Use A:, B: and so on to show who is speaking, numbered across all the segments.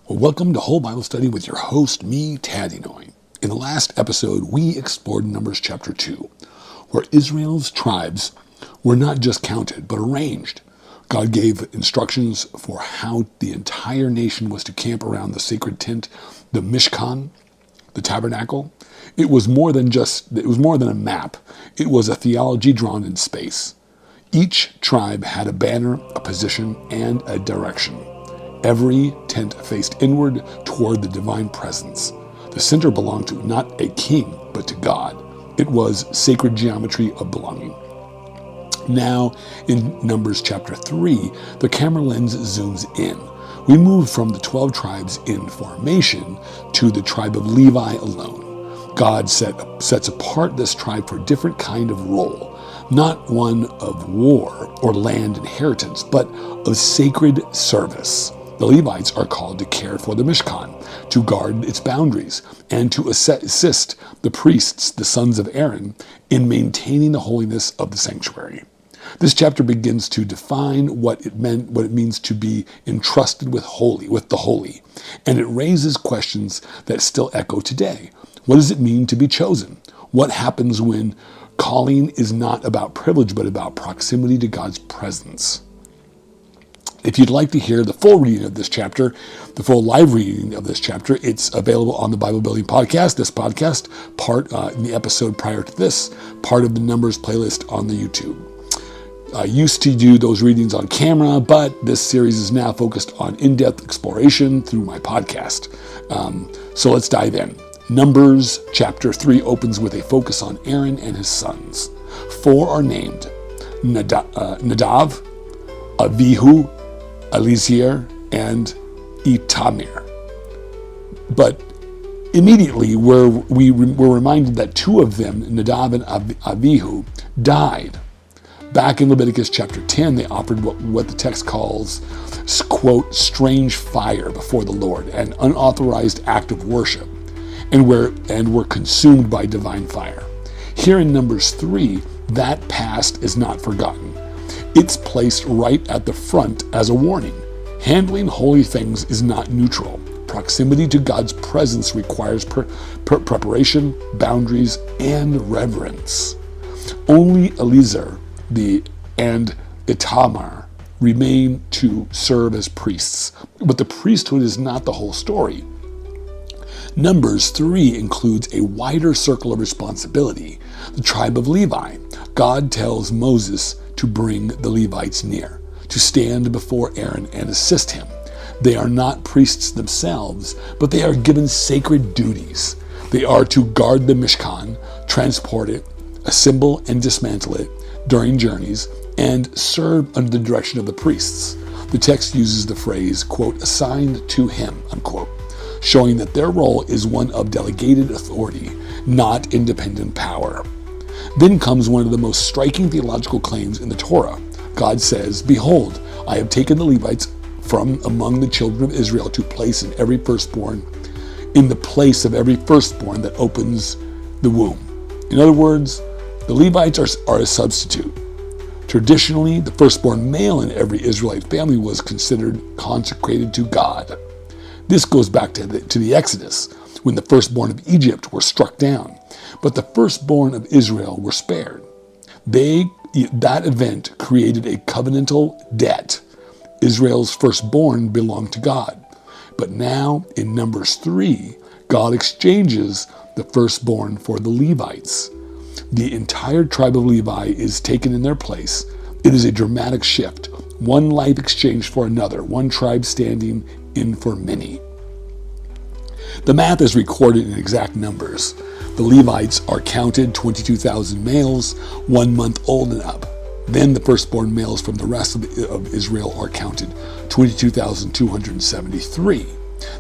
A: Well, welcome to Whole Bible Study with your host, me, Tad Inoue. In the last episode, we explored Numbers chapter 2, where Israel's tribes were not just counted, but arranged. God gave instructions for how the entire nation was to camp around the sacred tent, the Mishkan, the tabernacle. It was more than a map. It was a theology drawn in space. Each tribe had a banner, a position, and a direction. Every tent faced inward toward the divine presence. The center belonged to not a king, but to God. It was sacred geometry of belonging. Now, in Numbers chapter 3, the camera lens zooms in. We move from the 12 tribes in formation to the tribe of Levi alone. God sets apart this tribe for a different kind of role, not one of war or land inheritance, but of sacred service. The Levites are called to care for the Mishkan, to guard its boundaries, and to assist the priests, the sons of Aaron, in maintaining the holiness of the sanctuary. This chapter begins to define what it means to be entrusted with the holy, and it raises questions that still echo today. What does it mean to be chosen? What happens when calling is not about privilege, but about proximity to God's presence? If you'd like to hear the full reading of this chapter, the full live reading of this chapter, it's available on the Bible Building Podcast. This podcast, part in the episode prior to this, part of the Numbers playlist on the YouTube. I used to do those readings on camera, but this series is now focused on in-depth exploration through my podcast. So let's dive in. Numbers chapter 3 opens with a focus on Aaron and his sons. 4 are named: Nadav, Avihu, Eliezer, and Itamar. But immediately we're reminded that 2 of them, Nadav and Avihu, died. Back in Leviticus chapter 10, they offered what the text calls, quote, strange fire before the Lord, an unauthorized act of worship, and were consumed by divine fire. Here in Numbers 3, that past is not forgotten. It's placed right at the front as a warning. Handling holy things is not neutral. Proximity to God's presence requires preparation, boundaries, and reverence. Only Eliezer and Itamar remain to serve as priests, but the priesthood is not the whole story. Numbers 3 includes a wider circle of responsibility. The tribe of Levi. God tells Moses to bring the Levites near, to stand before Aaron and assist him. They are not priests themselves, but they are given sacred duties. They are to guard the Mishkan, transport it, assemble and dismantle it during journeys, and serve under the direction of the priests. The text uses the phrase, quote, assigned to him, unquote, showing that their role is one of delegated authority, not independent power. Then comes one of the most striking theological claims in the Torah. God says, behold, I have taken the Levites from among the children of Israel to place in the place of every firstborn that opens the womb. In other words, the Levites are a substitute. Traditionally, the firstborn male in every Israelite family was considered consecrated to God. This goes back to the Exodus, when the firstborn of Egypt were struck down, but the firstborn of Israel were spared. That event created a covenantal debt. Israel's firstborn belonged to God. But now, in Numbers 3, God exchanges the firstborn for the Levites. The entire tribe of Levi is taken in their place. It is a dramatic shift. One life exchanged for another, one tribe standing in for many. The math is recorded in exact numbers. The Levites are counted, 22,000 males, 1 month old and up. Then the firstborn males from the rest of Israel are counted, 22,273.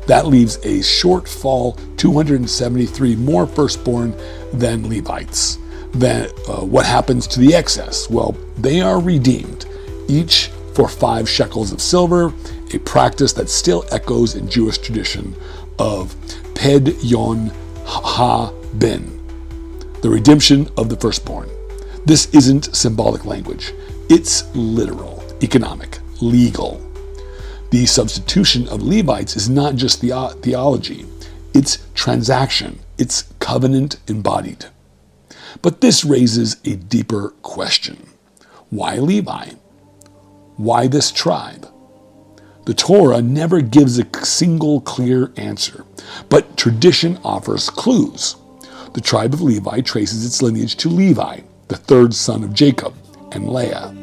A: That leaves a shortfall, 273 more firstborn than Levites. Then what happens to the excess? Well, they are redeemed, each for 5 shekels of silver, a practice that still echoes in Jewish tradition of Ped Yon Ha-Ben, the redemption of the firstborn. This isn't symbolic language. It's literal, economic, legal. The substitution of Levites is not just theology, it's transaction, it's covenant embodied. But this raises a deeper question. Why Levi? Why this tribe? The Torah never gives a single clear answer, but tradition offers clues. The tribe of Levi traces its lineage to Levi, the third son of Jacob and Leah.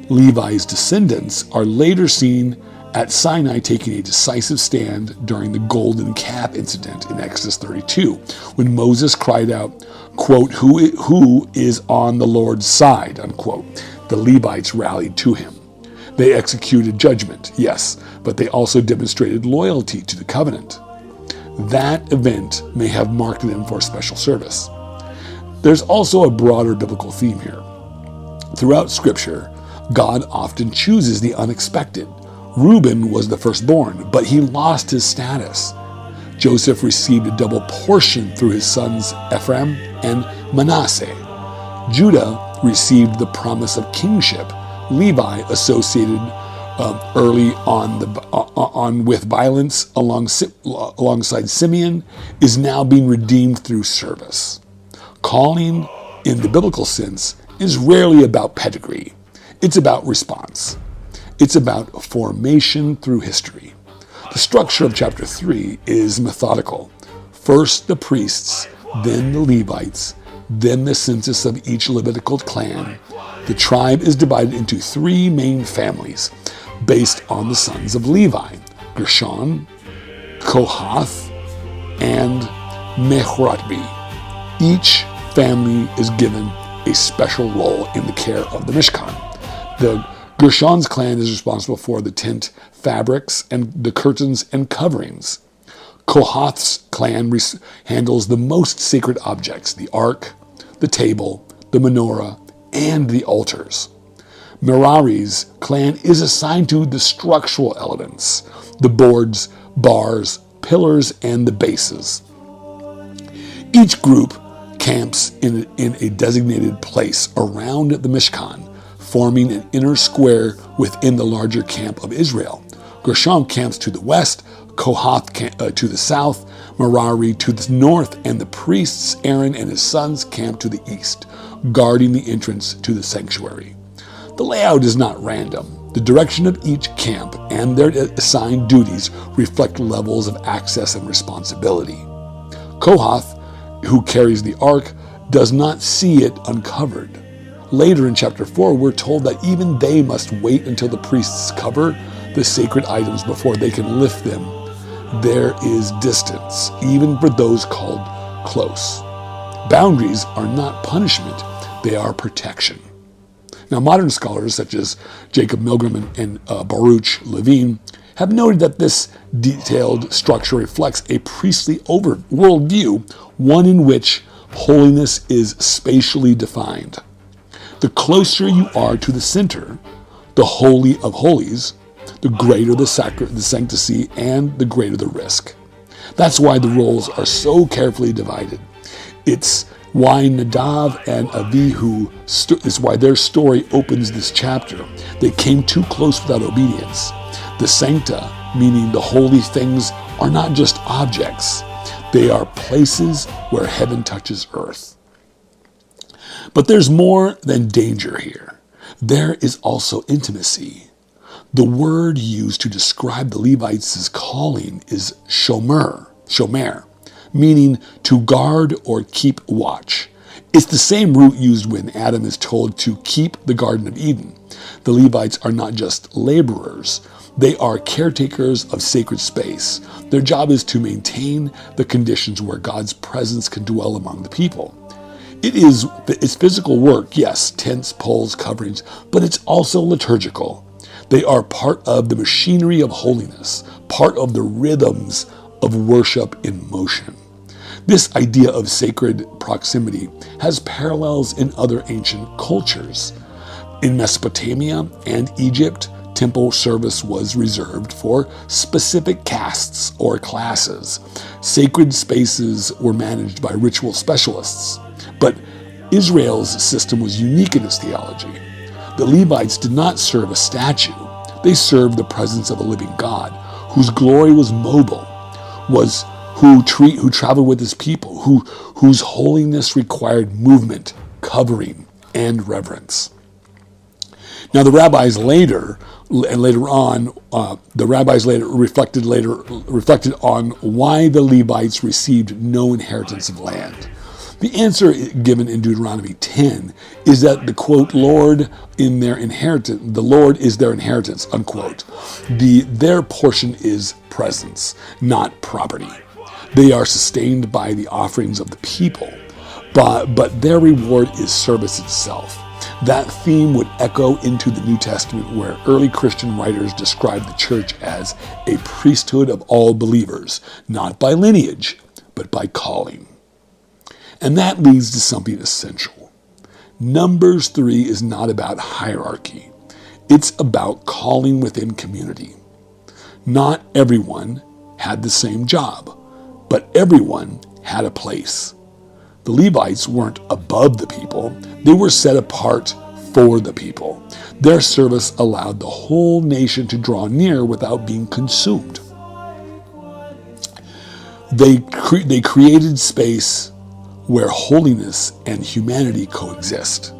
A: Levi's descendants are later seen at Sinai taking a decisive stand during the golden calf incident in Exodus 32, when Moses cried out, quote, who is on the Lord's side, unquote. The Levites rallied to him. They executed judgment, yes, but they also demonstrated loyalty to the covenant. That event may have marked them for special service. There's also a broader biblical theme here. Throughout Scripture, God often chooses the unexpected. Reuben was the firstborn, but he lost his status. Joseph received a double portion through his sons Ephraim and Manasseh. Judah received the promise of kingship. Levi, associated early on with violence alongside Simeon, is now being redeemed through service. Calling, in the biblical sense, is rarely about pedigree. It's about response. It's about formation through history. The structure of chapter 3 is methodical. First the priests, then the Levites, then the census of each Levitical clan. The tribe is divided into 3 main families based on the sons of Levi: Gershon, Kohath, and Merari. Each family is given a special role in the care of the Mishkan. The Gershon's clan is responsible for the tent fabrics and the curtains and coverings. Kohath's clan handles the most sacred objects: the ark, the table, the menorah, and the altars. Merari's clan is assigned to the structural elements: the boards, bars, pillars, and the bases. Each group camps in a designated place around the Mishkan, forming an inner square within the larger camp of Israel. Gershon camps to the west, Kohath to the south, Merari to the north, and the priests Aaron and his sons camp to the east, guarding the entrance to the sanctuary. The layout is not random. The direction of each camp and their assigned duties reflect levels of access and responsibility. Kohath, who carries the ark, does not see it uncovered. Later in chapter 4, we're told that even they must wait until the priests cover the sacred items before they can lift them. There is distance, even for those called close. Boundaries are not punishment, they are protection. Now, modern scholars such as Jacob Milgrom and Baruch Levine have noted that this detailed structure reflects a priestly worldview, one in which holiness is spatially defined. The closer you are to the center, the Holy of Holies, the greater the sanctity and the greater the risk. That's why the roles are so carefully divided. It's why Nadav and Avihu is why their story opens this chapter. They came too close without obedience. The sancta, meaning the holy things, are not just objects. They are places where heaven touches earth. But there's more than danger here. There is also intimacy. The word used to describe the Levites' calling is shomer, meaning to guard or keep watch. It's the same root used when Adam is told to keep the Garden of Eden. The Levites are not just laborers. They are caretakers of sacred space. Their job is to maintain the conditions where God's presence can dwell among the people. It's physical work, yes, tents, poles, coverings, but it's also liturgical. They are part of the machinery of holiness, part of the rhythms of worship in motion. This idea of sacred proximity has parallels in other ancient cultures. In Mesopotamia and Egypt, temple service was reserved for specific castes or classes. Sacred spaces were managed by ritual specialists. But Israel's system was unique in its theology. The Levites did not serve a statue. They served the presence of a living God, whose glory was mobile, who traveled with his people, whose holiness required movement, covering, and reverence. Now the rabbis later reflected on why the Levites received no inheritance of land. The answer given in Deuteronomy 10 is that the quote, the Lord is their inheritance, unquote. Their portion is presence, not property. They are sustained by the offerings of the people, but their reward is service itself. That theme would echo into the New Testament, where early Christian writers described the church as a priesthood of all believers, not by lineage, but by calling. And that leads to something essential. Numbers 3 is not about hierarchy. It's about calling within community. Not everyone had the same job, but everyone had a place. The Levites weren't above the people. They were set apart for the people. Their service allowed the whole nation to draw near without being consumed. They created space where holiness and humanity coexist.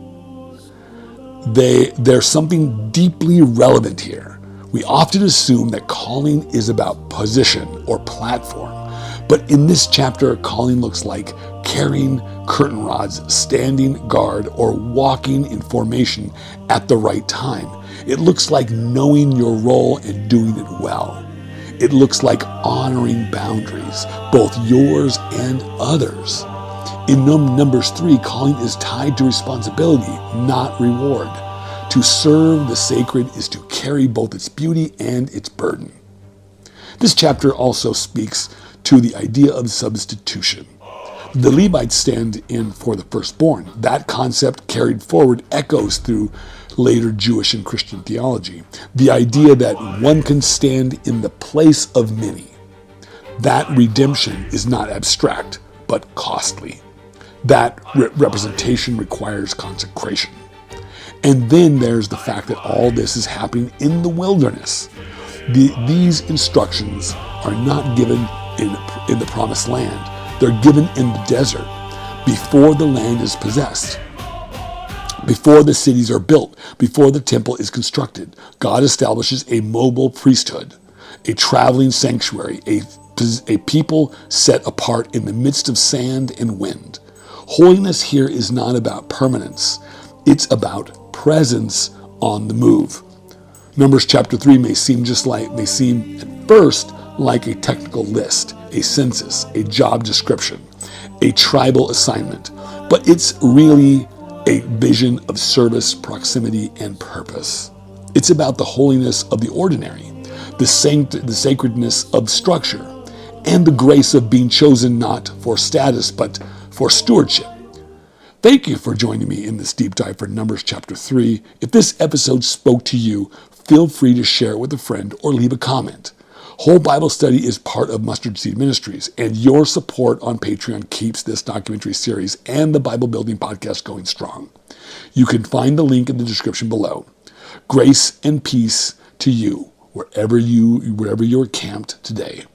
A: There's something deeply relevant here. We often assume that calling is about position or platform, but in this chapter, calling looks like carrying curtain rods, standing guard, or walking in formation at the right time. It looks like knowing your role and doing it well. It looks like honoring boundaries, both yours and others. In Numbers 3, calling is tied to responsibility, not reward. To serve the sacred is to carry both its beauty and its burden. This chapter also speaks to the idea of substitution. The Levites stand in for the firstborn. That concept carried forward echoes through later Jewish and Christian theology. The idea that one can stand in the place of many. That redemption is not abstract, but costly. That representation requires consecration. And then there's the fact that all this is happening in the wilderness. These instructions are not given in the promised land. They're given in the desert, before the land is possessed, before the cities are built, before the temple is constructed. God establishes a mobile priesthood, a traveling sanctuary, a people set apart in the midst of sand and wind. Holiness here is not about permanence. It's about presence on the move. Numbers chapter 3 may seem at first like a technical list, a census, a job description, a tribal assignment, but it's really a vision of service, proximity, and purpose. It's about the holiness of the ordinary, the sacredness of structure, and the grace of being chosen not for status, but for stewardship. Thank you for joining me in this deep dive for Numbers chapter 3. If this episode spoke to you, feel free to share it with a friend or leave a comment. Whole Bible Study is part of Mustard Seed Ministries, and your support on Patreon keeps this documentary series and the Bible Building podcast going strong. You can find the link in the description below. Grace and peace to you wherever you're camped today.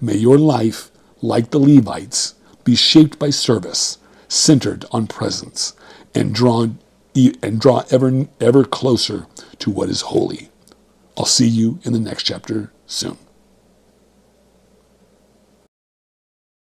A: May your life, like the Levites, be shaped by service, centered on presence, and draw ever closer to what is holy. I'll see you in the next chapter soon.